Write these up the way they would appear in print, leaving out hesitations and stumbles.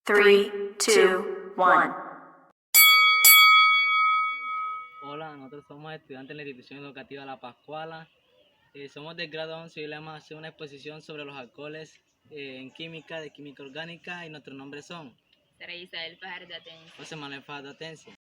3, 2, 1. Hola, nosotros somos estudiantes de la institución educativa La Pascuala. Somos del grado 11 y le vamos a hacer una exposición sobre los alcoholes en química, de química orgánica, y nuestros nombres son Sara Isabel Fajardo Atencia. José Manuel Fajardo Atencia.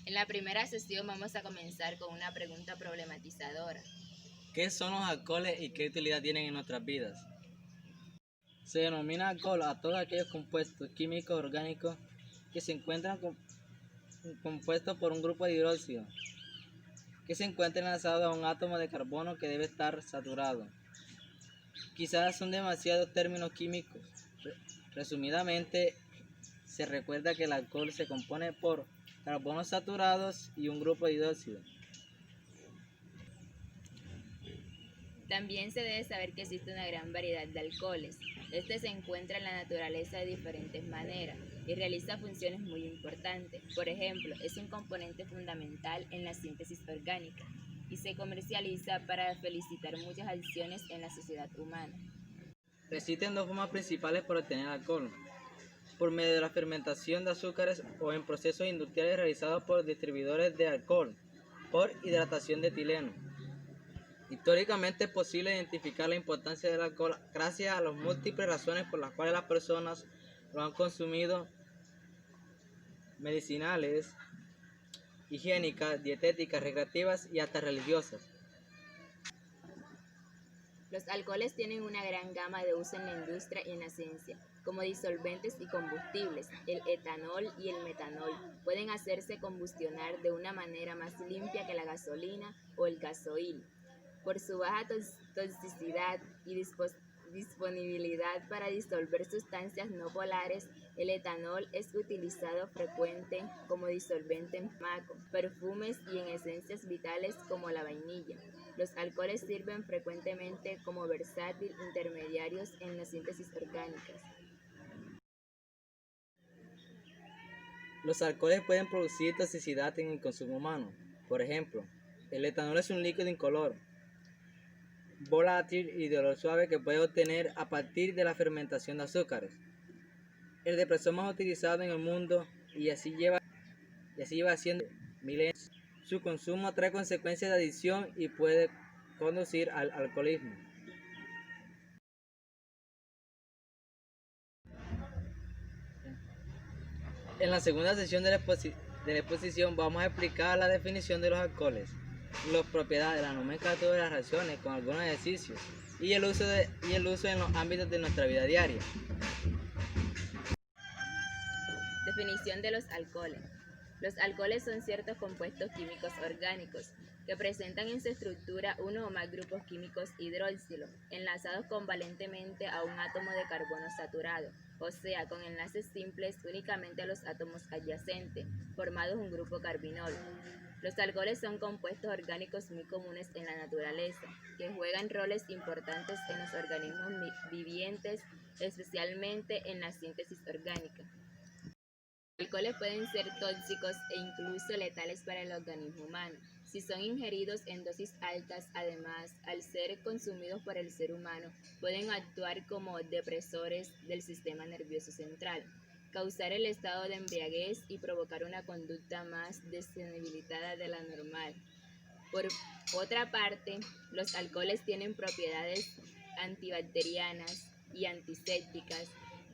En la primera sesión vamos a comenzar con una pregunta problematizadora. ¿Qué son los alcoholes y qué utilidad tienen en nuestras vidas? Se denomina alcohol a todos aquellos compuestos químicos orgánicos que se encuentran compuestos por un grupo de hidróxido que se encuentra enlazado a un átomo de carbono que debe estar saturado. Quizás son demasiados términos químicos. Resumidamente, se recuerda que el alcohol se compone por carbonos saturados y un grupo de hidróxido. También se debe saber que existe una gran variedad de alcoholes. Este se encuentra en la naturaleza de diferentes maneras y realiza funciones muy importantes. Por ejemplo, es un componente fundamental en la síntesis orgánica y se comercializa para felicitar muchas acciones en la sociedad humana. Existen dos formas principales para obtener alcohol: por medio de la fermentación de azúcares o en procesos industriales realizados por distribuidores de alcohol, por hidratación de etileno. Históricamente es posible identificar la importancia del alcohol gracias a las múltiples razones por las cuales las personas lo han consumido: medicinales, higiénicas, dietéticas, recreativas y hasta religiosas. Los alcoholes tienen una gran gama de uso en la industria y en la ciencia, como disolventes y combustibles. El etanol y el metanol pueden hacerse combustionar de una manera más limpia que la gasolina o el gasoil. Por su baja toxicidad y disponibilidad para disolver sustancias no polares, el etanol es utilizado frecuente como disolvente en fármacos, perfumes y en esencias vitales como la vainilla. Los alcoholes sirven frecuentemente como versátil intermediarios en la síntesis orgánicas. Los alcoholes pueden producir toxicidad en el consumo humano. Por ejemplo, el etanol es un líquido incoloro, volátil y de olor suave que puede obtener a partir de la fermentación de azúcares. El depresor más utilizado en el mundo y así lleva siendo milenios. Su consumo trae consecuencias de adicción y puede conducir al alcoholismo. En la segunda sesión de la exposición vamos a explicar la definición de los alcoholes, las propiedades, la nomenclatura de las reacciones con algunos ejercicios y el uso en los ámbitos de nuestra vida diaria. Definición de los alcoholes. Los alcoholes son ciertos compuestos químicos orgánicos que presentan en su estructura uno o más grupos químicos hidroxilo enlazados covalentemente a un átomo de carbono saturado, o sea, con enlaces simples únicamente a los átomos adyacentes, formados un grupo carbinol. Los alcoholes son compuestos orgánicos muy comunes en la naturaleza, que juegan roles importantes en los organismos vivientes, especialmente en la síntesis orgánica. Los alcoholes pueden ser tóxicos e incluso letales para el organismo humano. Si son ingeridos en dosis altas, además, al ser consumidos por el ser humano, pueden actuar como depresores del sistema nervioso central, causar el estado de embriaguez y provocar una conducta más desensibilizada de la normal. Por otra parte, los alcoholes tienen propiedades antibacterianas y antisépticas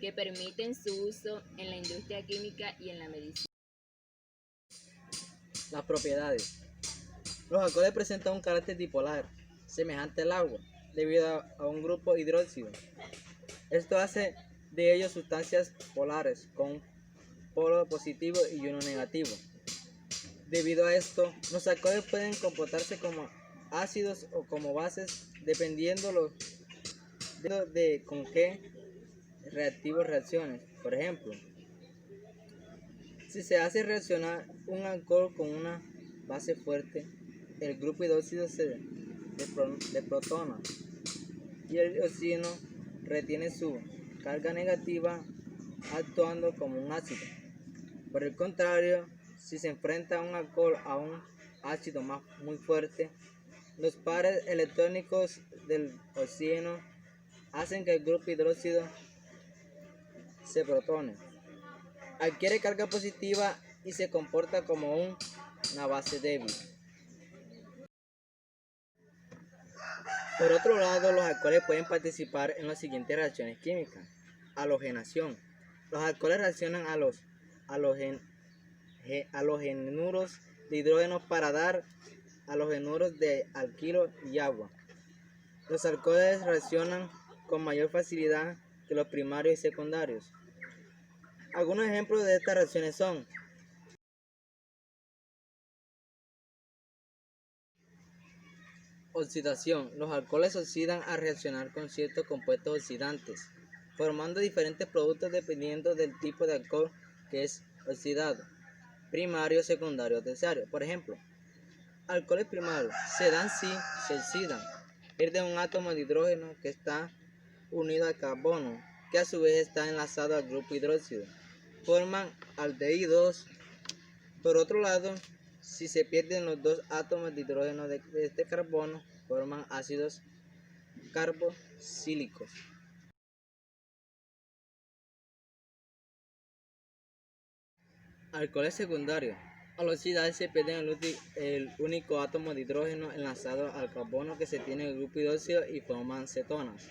que permiten su uso en la industria química y en la medicina. Las propiedades. Los alcoholes presentan un carácter dipolar, semejante al agua, debido a un grupo hidróxido. Esto hace de ellos sustancias polares con un polo positivo y uno negativo. Debido a esto, los alcoholes pueden comportarse como ácidos o como bases, dependiendo de con qué reactivos reacciones. Por ejemplo, si se hace reaccionar un alcohol con una base fuerte, el grupo hidróxido se desprotona y el oxígeno retiene su carga negativa, actuando como un ácido. Por el contrario, si se enfrenta un alcohol a un ácido muy fuerte, los pares electrónicos del oxígeno hacen que el grupo hidróxido C protones. Adquiere carga positiva y se comporta como una base débil. Por otro lado, los alcoholes pueden participar en las siguientes reacciones químicas. Halogenación. Los alcoholes reaccionan a los halogenuros de hidrógeno para dar halogenuros de alquilo y agua. Los alcoholes reaccionan con mayor facilidad que los primarios y secundarios. Algunos ejemplos de estas reacciones son oxidación. Los alcoholes se oxidan al reaccionar con ciertos compuestos oxidantes, formando diferentes productos dependiendo del tipo de alcohol que es oxidado, primario, secundario o terciario. Por ejemplo, alcoholes primarios se dan si se oxidan. Pierde un átomo de hidrógeno que está unido al carbono, que a su vez está enlazado al grupo hidróxido. Forman aldehídos. Por otro lado, si se pierden los dos átomos de hidrógeno de este carbono, forman ácidos carboxílicos. Alcoholes secundarios. Al oxidarse se pierde el único átomo de hidrógeno enlazado al carbono que se tiene en el grupo hidróxido y forman cetonas.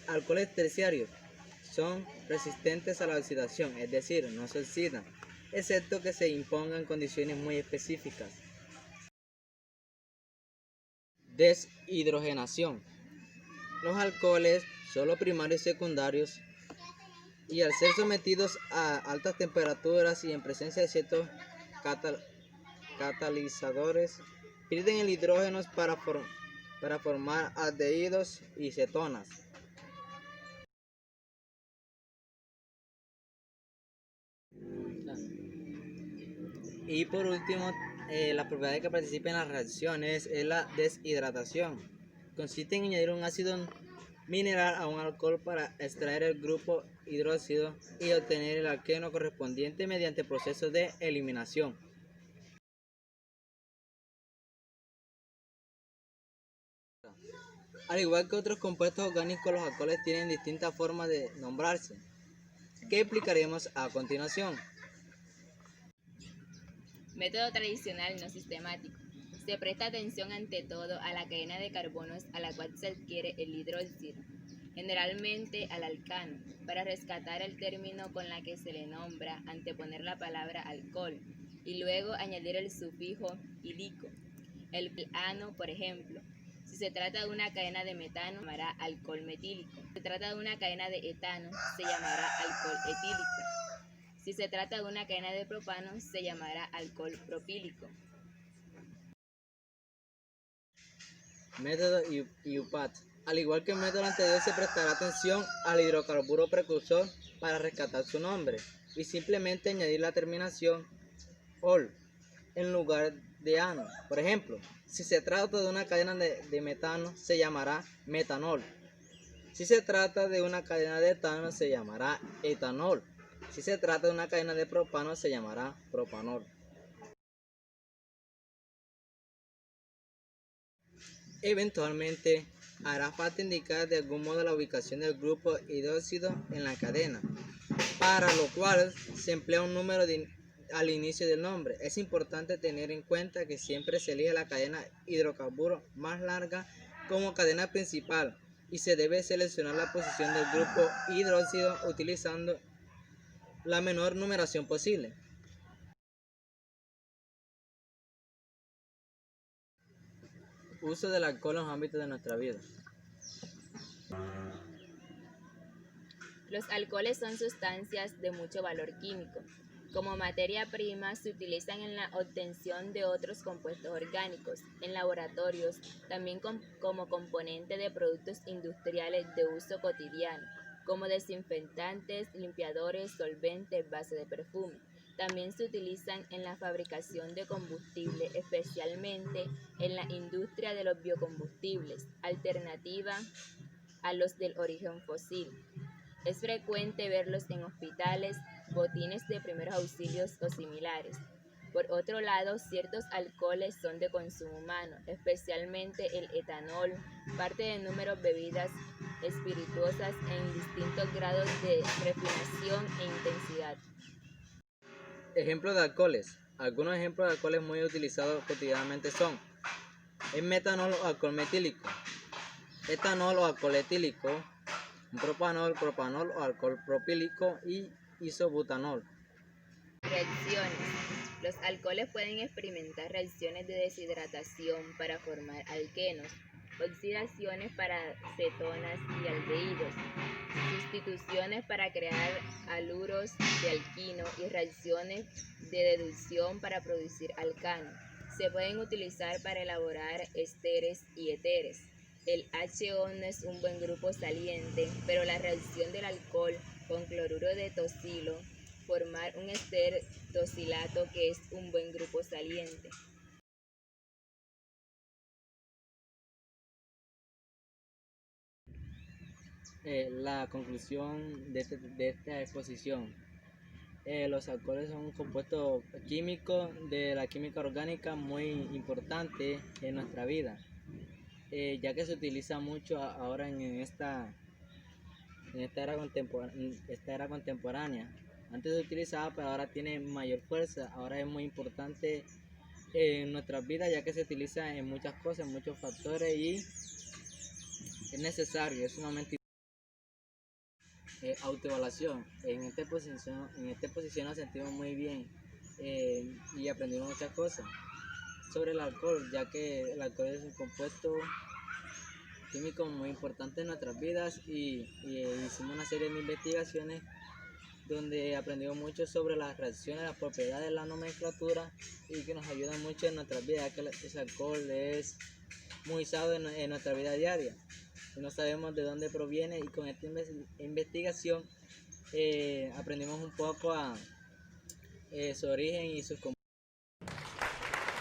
Alcoholes terciarios son resistentes a la oxidación, es decir, no se oxidan, excepto que se impongan condiciones muy específicas. Deshidrogenación. Los alcoholes, solo primarios y secundarios, y al ser sometidos a altas temperaturas y en presencia de ciertos catalizadores, pierden el hidrógeno para formar aldehídos y cetonas. Y por último, la propiedad que participa en las reacciones es la deshidratación. Consiste en añadir un ácido mineral a un alcohol para extraer el grupo hidróxido y obtener el alqueno correspondiente mediante procesos de eliminación. Al igual que otros compuestos orgánicos, los alcoholes tienen distintas formas de nombrarse, que explicaremos a continuación. Método tradicional no sistemático. Se presta atención ante todo a la cadena de carbonos a la cual se adquiere el hidróxido, generalmente al alcano, para rescatar el término con la que se le nombra, anteponer la palabra alcohol y luego añadir el sufijo -idico. El ano, por ejemplo. Si se trata de una cadena de metano, se llamará alcohol metílico. Si se trata de una cadena de etano, se llamará alcohol etílico. Si se trata de una cadena de propano, se llamará alcohol propílico. Método IUPAC. Al igual que el método anterior, se prestará atención al hidrocarburo precursor para rescatar su nombre y simplemente añadir la terminación -ol en lugar de ano. Por ejemplo, si se trata de una cadena de metano, se llamará metanol. Si se trata de una cadena de etano, se llamará etanol. Si se trata de una cadena de propano, se llamará propanol. Eventualmente, hará falta indicar de algún modo la ubicación del grupo hidróxido en la cadena, para lo cual se emplea un número al inicio del nombre. Es importante tener en cuenta que siempre se elige la cadena hidrocarburo más larga como cadena principal y se debe seleccionar la posición del grupo hidróxido utilizando la menor numeración posible. Uso del alcohol en los ámbitos de nuestra vida. Los alcoholes son sustancias de mucho valor químico. Como materia prima se utilizan en la obtención de otros compuestos orgánicos, en laboratorios, también como componente de productos industriales de uso cotidiano, como desinfectantes, limpiadores, solventes, base de perfume. También se utilizan en la fabricación de combustible, especialmente en la industria de los biocombustibles, alternativa a los del origen fósil. Es frecuente verlos en hospitales, botines de primeros auxilios o similares. Por otro lado, ciertos alcoholes son de consumo humano, especialmente el etanol, parte de numerosas bebidas espirituosas en distintos grados de refinación e intensidad. Ejemplos de alcoholes. Algunos ejemplos de alcoholes muy utilizados cotidianamente son el metanol o alcohol metílico, etanol o alcohol etílico, propanol, propanol o alcohol propílico y isobutanol. Reacciones. Los alcoholes pueden experimentar reacciones de deshidratación para formar alquenos, oxidaciones para cetonas y aldehídos, sustituciones para crear haluros de alquino y reacciones de deducción para producir alcano. Se pueden utilizar para elaborar esteres y éteres. El HO no es un buen grupo saliente, pero la reacción del alcohol con cloruro de tosilo formar un ester tosilato que es un buen grupo saliente. La conclusión de esta exposición. Los alcoholes son un compuesto químico de la química orgánica muy importante en nuestra vida, ya que se utiliza mucho ahora en esta era contemporánea. Antes se utilizaba, pero ahora tiene mayor fuerza. Ahora es muy importante en nuestras vidas, ya que se utiliza en muchas cosas, en muchos factores, y es necesario, es sumamente autoevaluación. En esta exposición nos sentimos muy bien y aprendimos muchas cosas sobre el alcohol, ya que el alcohol es un compuesto químico muy importante en nuestras vidas y hicimos una serie de investigaciones donde aprendimos mucho sobre las reacciones, las propiedades de la nomenclatura y que nos ayudan mucho en nuestras vidas, ya que ese alcohol es muy usado en nuestra vida diaria y no sabemos de dónde proviene, y con esta investigación aprendimos un poco a su origen y sus componentes.